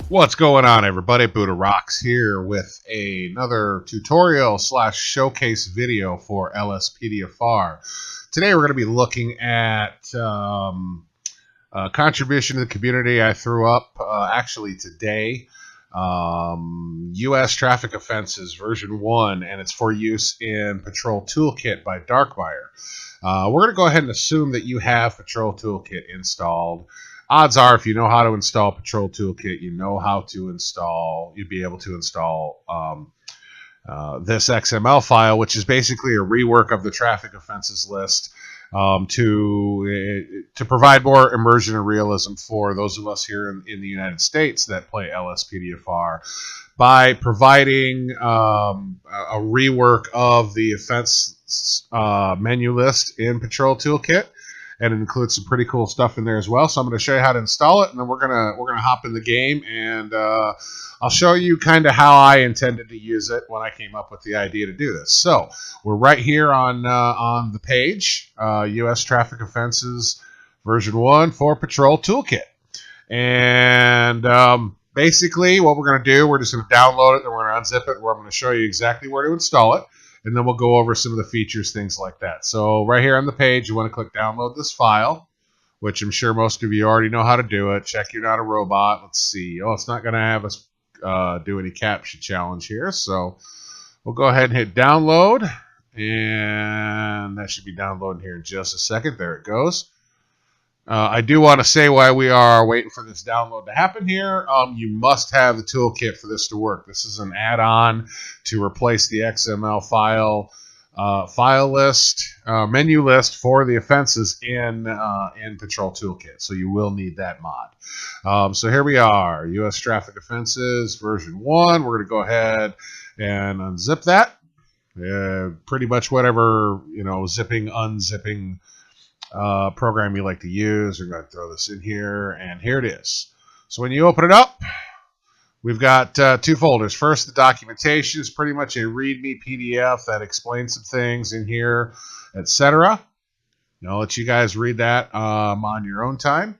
What's going on, everybody? BUDDA Rocks here with another tutorial / showcase video for Lspdfr. Today we're going to be looking at a contribution to the community I threw up actually today. U.S. Traffic Offenses version 1, and it's for use in Patrol Toolkit by Darkmyre. We're going to go ahead and assume that you have Patrol Toolkit installed. Odds are, if you know how to install Patrol Toolkit, you know how to install, you'd be able to install this XML file, which is basically a rework of the traffic offenses list to provide more immersion and realism for those of us here in the United States that play Lspdfr by providing a rework of the offense menu list in Patrol Toolkit. And it includes some pretty cool stuff in there as well. So I'm going to show you how to install it, and then we're gonna hop in the game, and I'll show you kind of how I intended to use it when I came up with the idea to do this. So we're right here on the page, U.S. Traffic Offenses version 1 for Patrol Toolkit, and basically what we're going to do, we're just going to download it, then we're going to unzip it, where I'm going to show you exactly where to install it. And then we'll go over some of the features, things like that. So right here on the page, you want to click download this file, which I'm sure most of you already know how to do it. Check you're not a robot. Let's see. Oh, it's not going to have us do any CAPTCHA challenge here. So we'll go ahead and hit download. And that should be downloading here in just a second. There it goes. I do want to say why we are waiting for this download to happen here. You must have the toolkit for this to work. This is an add-on to replace the XML menu list for the offenses in Patrol Toolkit. So you will need that mod. So here we are, U.S. Traffic Offenses version 1. We're going to go ahead and unzip that. Pretty much whatever, zipping, unzipping program you like to use. We're going to throw this in here, and here it is. So when you open it up, we've got two folders. First, the documentation is pretty much a README PDF that explains some things in here, etc. I'll let you guys read that on your own time.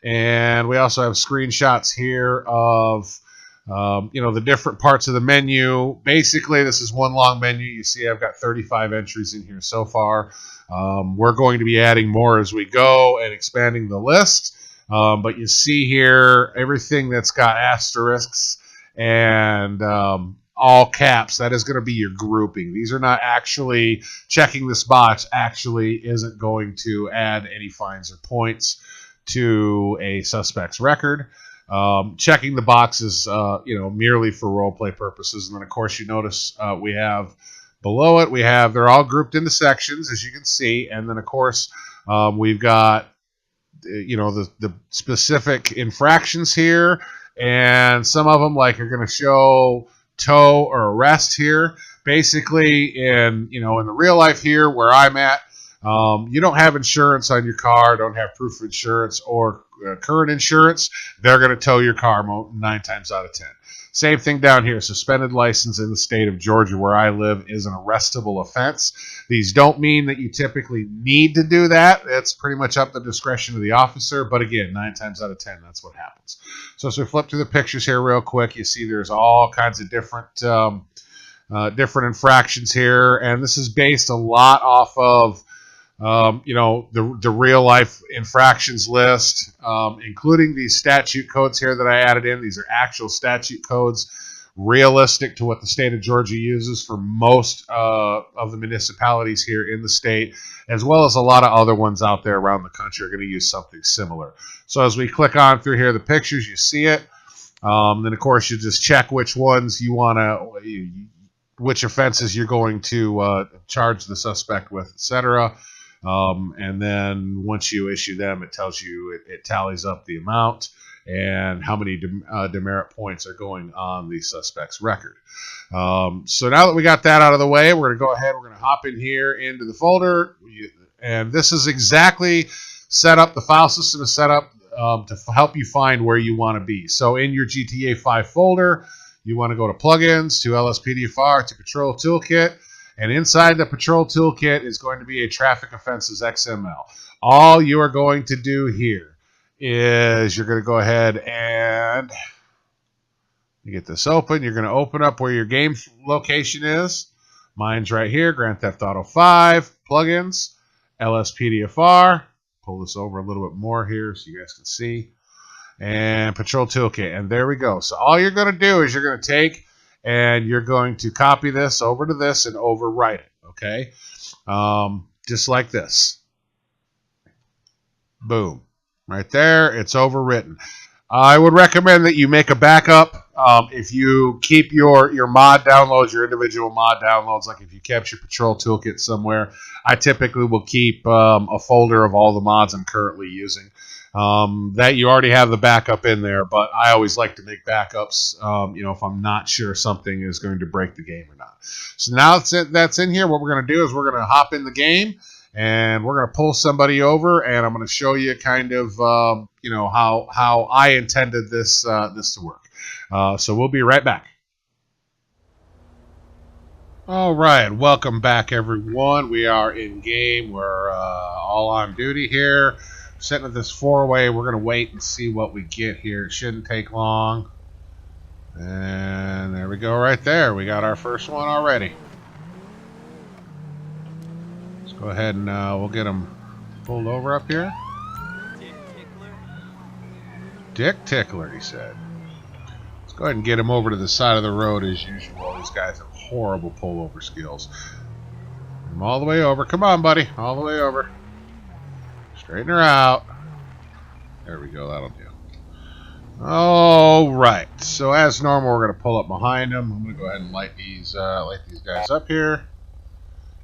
And we also have screenshots here of the different parts of the menu. Basically, this is one long menu. You see I've got 35 entries in here so far. We're going to be adding more as we go and expanding the list. But you see here everything that's got asterisks and all caps. That is going to be your grouping. These are not actually checking this box. Actually, isn't going to add any fines or points to a suspect's record. Checking the boxes, merely for roleplay purposes. And then, of course, you notice we have below it, they're all grouped into sections, as you can see. And then, of course, we've got, the specific infractions here. And some of them, like, are going to show tow or arrest here. Basically, in the real life here where I'm at, you don't have insurance on your car, don't have proof of insurance or current insurance, they're going to tow your car 9 times out of 10. Same thing down here. Suspended license in the state of Georgia, where I live, is an arrestable offense. These don't mean that you typically need to do that. It's pretty much up to the discretion of the officer. But again, 9 times out of 10, that's what happens. So as we flip through the pictures here real quick, you see there's all kinds of different infractions here. And this is based a lot off of the real life infractions list, including these statute codes here that I added in. These are actual statute codes, realistic to what the state of Georgia uses for most of the municipalities here in the state, as well as a lot of other ones out there around the country are going to use something similar. So as we click on through here, the pictures, you see it. Then, of course, you just check which ones you want to, which offenses you're going to charge the suspect with, etc. And then once you issue them, it tells you, it tallies up the amount and how many demerit points are going on the suspect's record. So now that we got that out of the way, we're going to go ahead, we're going to hop in here into the folder. And this is exactly set up, the file system is set up to help you find where you want to be. So in your GTA 5 folder, you want to go to plugins, to Lspdfr, to Patrol Toolkit. And inside the Patrol Toolkit is going to be a Traffic Offenses XML. All you are going to do here is you're going to go ahead and You get this open. You're going to open up where your game location is. Mine's right here, Grand Theft Auto 5, plugins, Lspdfr. Pull this over a little bit more here so you guys can see. And Patrol Toolkit. And there we go. So all you're going to do is you're going to take and you're going to copy this over to this and overwrite it. Okay? Just like this. Boom. Right there. It's overwritten. I would recommend that you make a backup. If you keep your mod downloads, your individual mod downloads, like if you kept your Patrol Toolkit somewhere, I typically will keep a folder of all the mods I'm currently using. That you already have the backup in there, but I always like to make backups, if I'm not sure something is going to break the game or not. So now that's in here, what we're going to do is we're going to hop in the game, and we're going to pull somebody over, and I'm going to show you kind of, how I intended this to work. So we'll be right back. All right, welcome back, everyone. We are in game. We're all on duty here. Sitting at this four-way. We're going to wait and see what we get here. It shouldn't take long. And there we go right there. We got our first one already. Let's go ahead and we'll get them pulled over up here. Dick Tickler, he said. Let's go ahead and get him over to the side of the road as usual. These guys have horrible pullover skills. Get him all the way over. Come on, buddy. All the way over. Straighten her out. There we go. That'll do. All right. So as normal, we're going to pull up behind them. I'm going to go ahead and light these guys up here.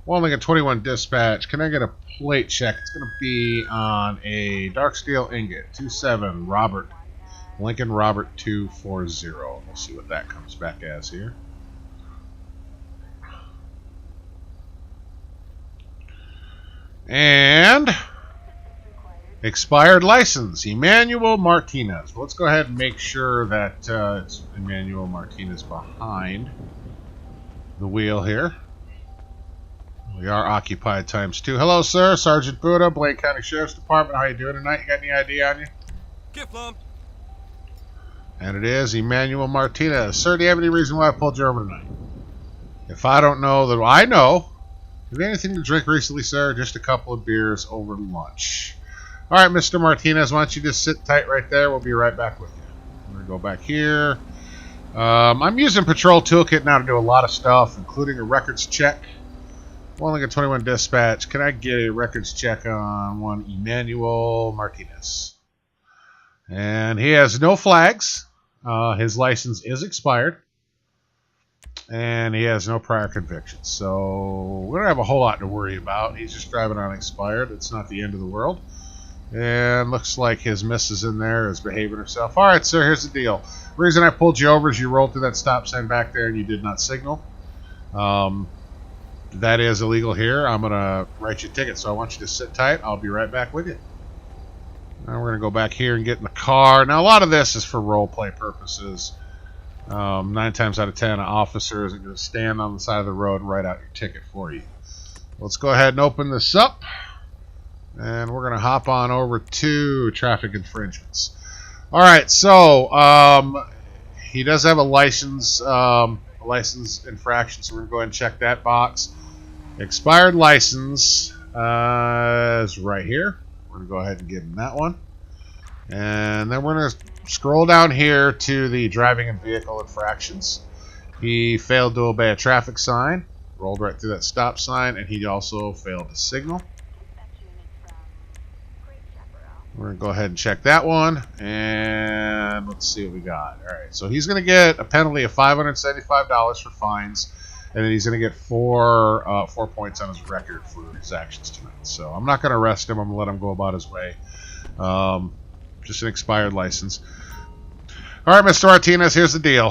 One Lincoln 21 dispatch. Can I get a plate check? It's going to be on a dark steel ingot 27 Robert Lincoln Robert 240. We'll see what that comes back as here. And expired license, Emmanuel Martinez. Well, let's go ahead and make sure that it's Emmanuel Martinez behind the wheel here. We are occupied ×2. Hello, sir. Sergeant Buddha, Blaine County Sheriff's Department. How you doing tonight? You got any ID on you? Get lumped. And it is Emmanuel Martinez. Sir, do you have any reason why I pulled you over tonight? If I don't know, then I know. Have you had anything to drink recently, sir? Just a couple of beers over lunch. All right, Mr. Martinez, why don't you just sit tight right there? We'll be right back with you. I'm going to go back here. I'm using Patrol Toolkit now to do a lot of stuff, including a records check. One Lincoln 21 dispatch. Can I get a records check on one Emmanuel Martinez? And he has no flags. His license is expired. And he has no prior convictions. So we don't have a whole lot to worry about. He's just driving on expired. It's not the end of the world. And looks like his missus in there is behaving herself. All right, sir, here's the deal. The reason I pulled you over is you rolled through that stop sign back there and you did not signal. That is illegal here. I'm going to write you a ticket, so I want you to sit tight. I'll be right back with you. Now we're going to go back here and get in the car. Now, a lot of this is for role play purposes. 9 times out of 10, an officer isn't going to stand on the side of the road and write out your ticket for you. Let's go ahead and open this up. And we're going to hop on over to traffic infringements. All right, so he does have a license infraction, so we're going to go ahead and check that box. Expired license is right here. We're going to go ahead and give him that one. And then we're going to scroll down here to the driving and vehicle infractions. He failed to obey a traffic sign, rolled right through that stop sign, and he also failed to signal. We're going to go ahead and check that one, and let's see what we got. All right, so he's going to get a penalty of $575 for fines, and then he's going to get four points on his record for his actions tonight. So I'm not going to arrest him. I'm going to let him go about his way. Just an expired license. All right, Mr. Martinez, here's the deal.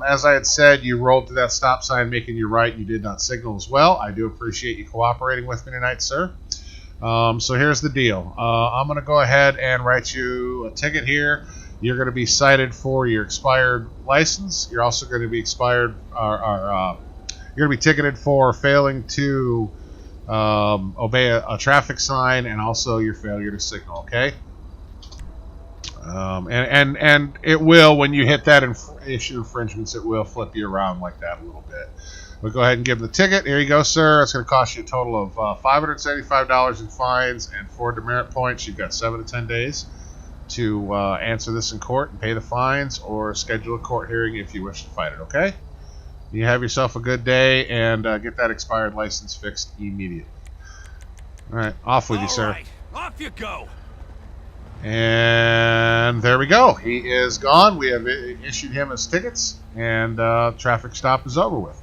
As I had said, you rolled to that stop sign making you right. You did not signal as well. I do appreciate you cooperating with me tonight, sir. So here's the deal. I'm going to go ahead and write you a ticket here. You're going to be cited for your expired license. You're also going to be you're going to be ticketed for failing to obey a traffic sign and also your failure to signal, okay? And it will, when you hit that issue infringements, it will flip you around like that a little bit. We'll go ahead and give him the ticket. Here you go, sir. It's going to cost you a total of $575 in fines and 4 demerit points. You've got 7 to 10 days to answer this in court and pay the fines, or schedule a court hearing if you wish to fight it, okay? You have yourself a good day, and get that expired license fixed immediately. All right, off with you, sir. Right, off you go. And there we go. He is gone. We have issued him his tickets, and traffic stop is over with.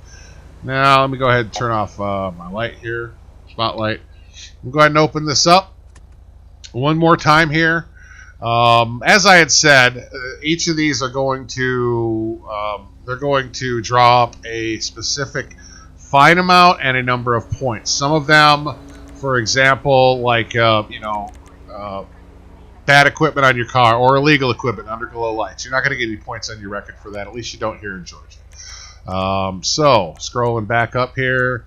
Now, let me go ahead and turn off my light here, spotlight. We'll go ahead and open this up one more time here. As I had said, each of these are going to they're going to draw up a specific fine amount and a number of points. Some of them, for example, like bad equipment on your car or illegal equipment under glow lights. You're not going to get any points on your record for that. At least you don't here in Georgia. So scrolling back up here,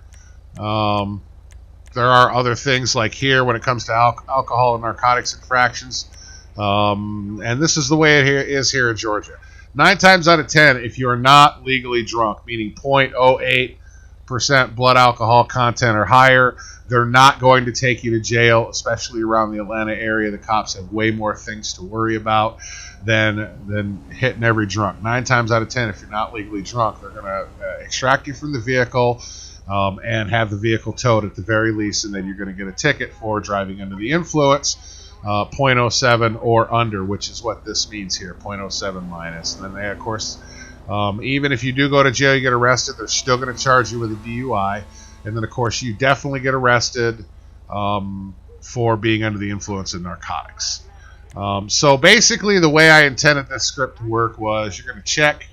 there are other things like here when it comes to alcohol and narcotics infractions. And this is the way it is here in Georgia. 9 times out of 10, if you're not legally drunk, meaning 0.08% blood alcohol content or higher, they're not going to take you to jail, especially around the Atlanta area. The cops have way more things to worry about than hitting every drunk. 9 times out of 10, if you're not legally drunk, they're going to extract you from the vehicle and have the vehicle towed at the very least, and then you're going to get a ticket for driving under the influence. 0.07 or under, which is what this means here, 0.07 minus. And then they, of course, even if you do go to jail, you get arrested, they're still going to charge you with a DUI. And then, of course, you definitely get arrested for being under the influence of narcotics. So basically, the way I intended this script to work was you're going to check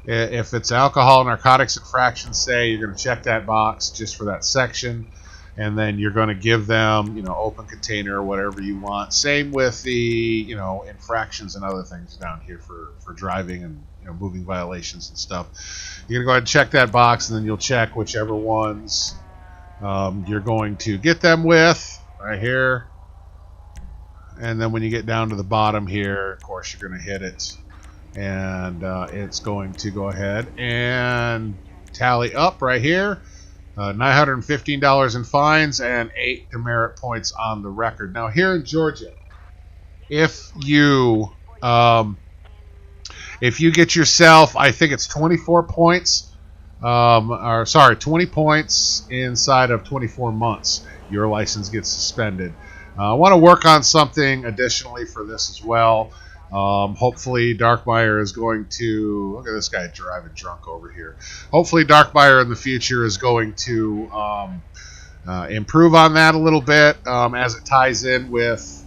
if it's alcohol, narcotics infractions, say, you're going to check that box just for that section. And then you're going to give them, open container or whatever you want. Same with the, infractions and other things down here for driving and, moving violations and stuff. You're going to go ahead and check that box, and then you'll check whichever ones you're going to get them with right here. And then when you get down to the bottom here, of course, you're going to hit it. And it's going to go ahead and tally up right here. $915 in fines and 8 demerit points on the record. Now, here in Georgia, if you get yourself, I think it's 24 points, 20 points inside of 24 months, your license gets suspended. I want to work on something additionally for this as well. Hopefully Darkmyre is going to, look at this guy driving drunk over here. Hopefully Darkmyre in the future is going to improve on that a little bit as it ties in with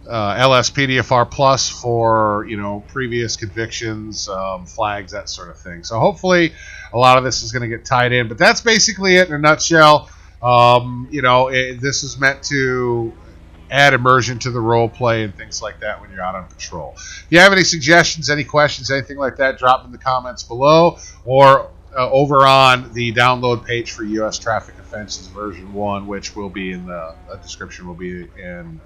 Lspdfr Plus for, previous convictions, flags, that sort of thing. So hopefully a lot of this is going to get tied in, but that's basically it in a nutshell. This is meant to add immersion to the role play and things like that when you're out on patrol. If you have any suggestions, any questions, anything like that, drop them in the comments below or over on the download page for U.S. Traffic Offenses version 1, which will be in the description,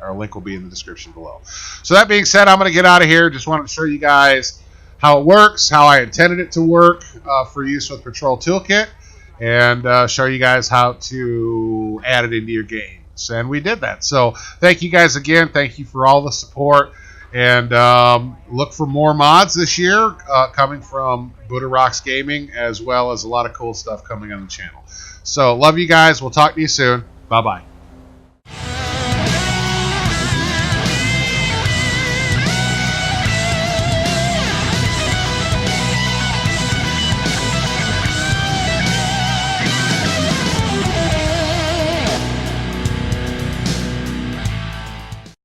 our link will be in the description below. So that being said, I'm going to get out of here. Just wanted to show you guys how it works, how I intended it to work for use with Patrol Toolkit, and show you guys how to add it into your game. And we did that. So thank you guys again. Thank you for all the support. And look for more mods this year coming from BUDDA Rocks Gaming, as well as a lot of cool stuff coming on the channel. So love you guys. We'll talk to you soon. Bye-bye.